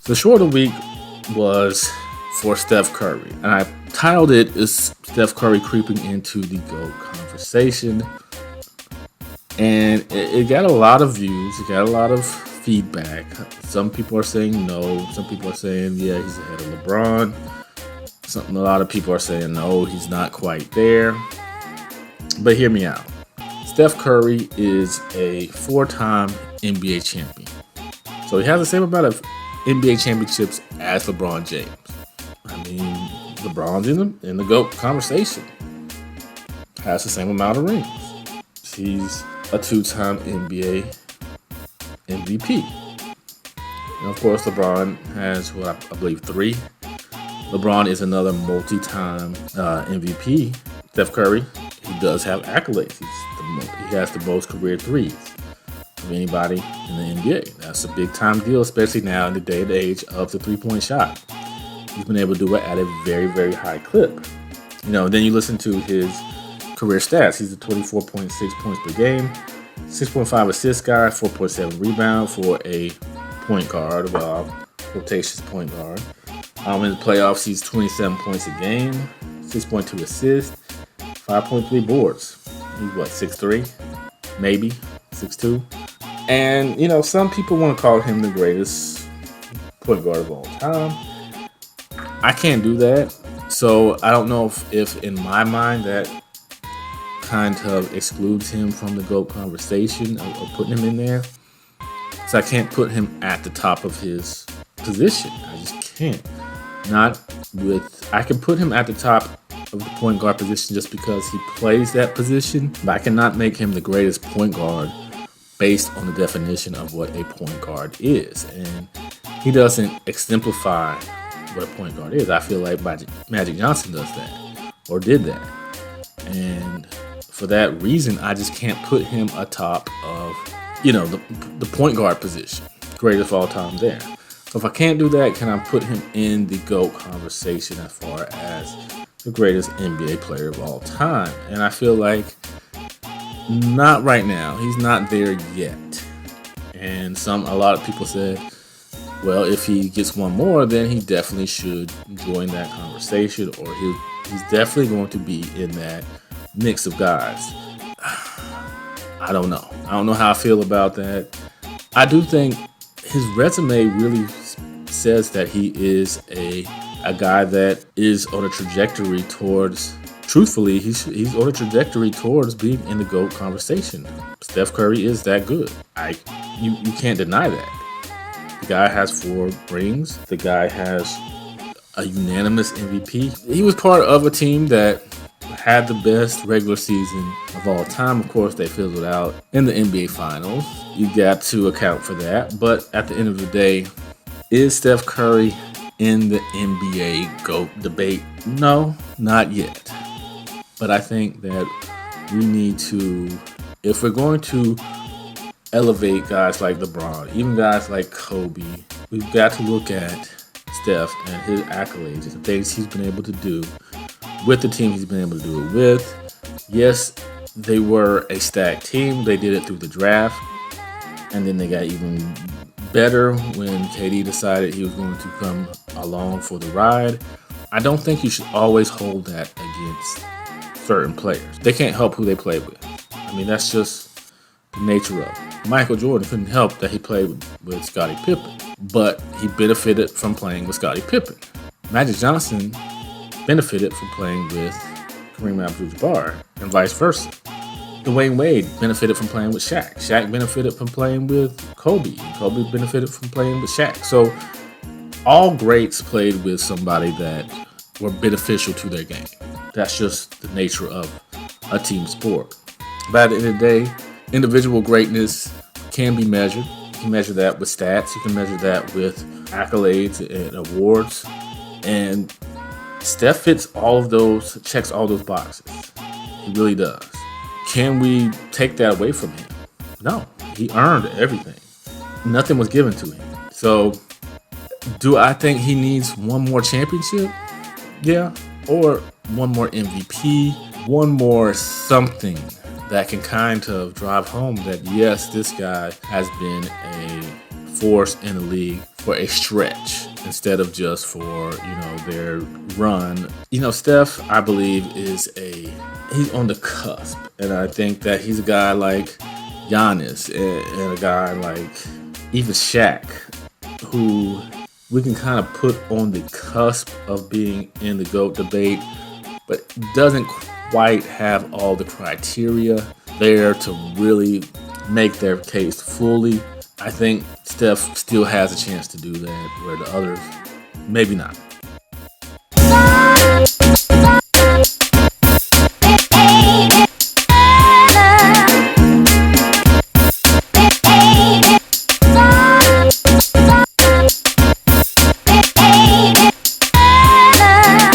The short of the week was for Steph Curry, and I titled it "Is Steph Curry Creeping into the GOAT Conversation?" And it got a lot of views. It got a lot of feedback. Some people are saying no. Some people are saying, yeah, he's ahead of LeBron. A lot of people are saying, no, he's not quite there. But hear me out. Steph Curry is a 4-time NBA champion. So he has the same amount of NBA championships as LeBron James. I mean, LeBron's in the GOAT conversation. Has the same amount of rings. He's a 2-time NBA MVP. And of course, LeBron has, I believe, 3. LeBron is another multi-time MVP. Steph Curry, he does have accolades. He has the most career threes of anybody in the NBA. That's a big-time deal, especially now in the day and age of the three-point shot. He's been able to do it at a very, very high clip. Then you listen to his career stats. He's a 24.6 points per game, 6.5 assist guy, 4.7 rebound for a point guard, rotations point guard. In the playoffs, he's 27 points a game, 6.2 assists, 5.3 boards. He's 6'3", maybe 6'2". And some people want to call him the greatest point guard of all time. I can't do that, so I don't know if in my mind that kind of excludes him from the GOAT conversation of putting him in there. So I can't put him at the top of his position. I just can't. I can put him at the top of the point guard position just because he plays that position, but I cannot make him the greatest point guard based on the definition of what a point guard is. And he doesn't exemplify what a point guard is. I feel like Magic Johnson does that, or did that. And for that reason, I just can't put him atop of, the point guard position. Greatest of all time there. So if I can't do that, can I put him in the GOAT conversation as far as the greatest NBA player of all time? And I feel like not right now. He's not there yet. And a lot of people said, well, if he gets one more, then he definitely should join that conversation, or he's definitely going to be in that mix of guys. I don't know. I don't know how I feel about that. I do think his resume really says that he is a guy that is on a trajectory towards, truthfully, he's on a trajectory towards being in the GOAT conversation. Steph Curry is that good. You can't deny that. The guy has 4 rings. The guy has a unanimous MVP. He was part of a team that had the best regular season of all time. Of course, they fizzled out in the NBA Finals. You got to account for that. But at the end of the day, is Steph Curry in the NBA GOAT debate? No, not yet. But I think that we need to, if we're going to elevate guys like LeBron, even guys like Kobe, we've got to look at Steph and his accolades and the things he's been able to do with the team he's been able to do it with. Yes, they were a stacked team. They did it through the draft. And then they got even better when KD decided he was going to come along for the ride. I don't think you should always hold that against certain players. They can't help who they play with. I mean, that's just the nature of it. Michael Jordan couldn't help that he played with Scottie Pippen, but he benefited from playing with Scottie Pippen. Magic Johnson benefited from playing with Kareem Abdul-Jabbar and vice versa. Dwayne Wade benefited from playing with Shaq. Shaq benefited from playing with Kobe. Kobe benefited from playing with Shaq. So all greats played with somebody that were beneficial to their game. That's just the nature of a team sport. But at the end of the day, individual greatness can be measured. You can measure that with stats. You can measure that with accolades and awards. And Steph fits all of those, checks all those boxes. He really does. Can we take that away from him? No. He earned everything. Nothing was given to him. So, do I think he needs one more championship? Yeah. Or one more MVP, one more something that can kind of drive home that, yes, this guy has been a force in the league for a stretch instead of just for, their run. Steph, I believe, he's on the cusp. And I think that he's a guy like Giannis and a guy like even Shaq, who we can kind of put on the cusp of being in the GOAT debate, but doesn't quite have all the criteria there to really make their case fully. I think Steph still has a chance to do that, where the others maybe not.